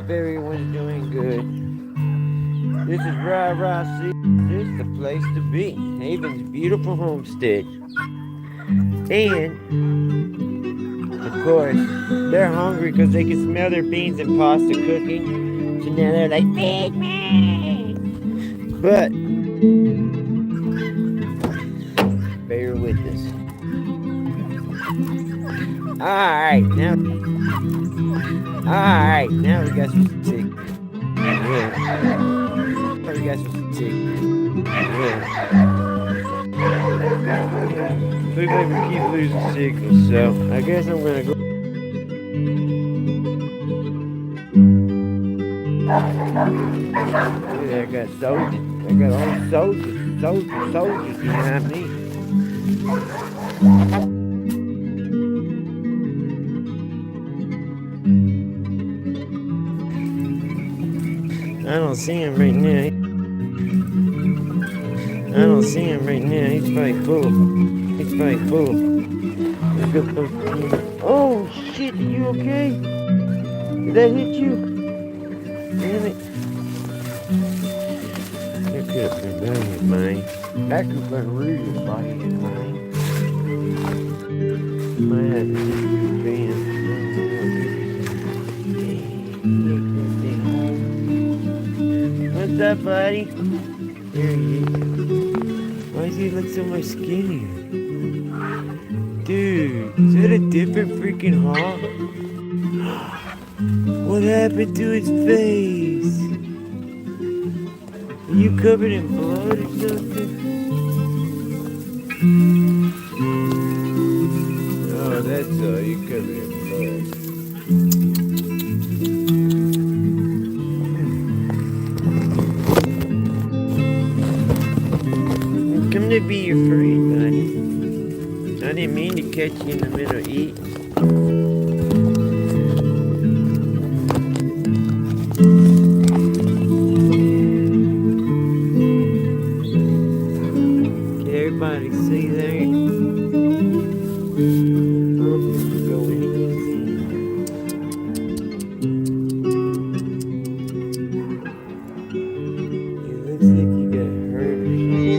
Hope everyone's doing good. This is Rah C. This is the place to be. Haven's beautiful homestead. And, of course, they're hungry because they can smell their beans and pasta cooking. So now they're like, feed me! But, bear with us. Alright, now we got some sick. Yeah. We got some sick. Yeah. Looks like we keep losing signals, so I guess I'm gonna go. Yeah, I got soldiers. I got all soldiers behind me. I don't see him right now. He's probably full. Let's go close to him. Oh shit, are you okay? Did that hit you? Damn it. That could have been bad, man. That could have been really bad, man. Might have to just revamp. What's up, buddy? There he is. Why does he look so much skinnier? Dude, is that a different freaking hawk? What happened to his face? Are you covered in blood or something? Oh, that's all. You're covered in blood. Come to be your friend, buddy. I didn't mean to catch you in the middle of eating. Can everybody see there? I'm just going easy. It looks like you got hurt or something.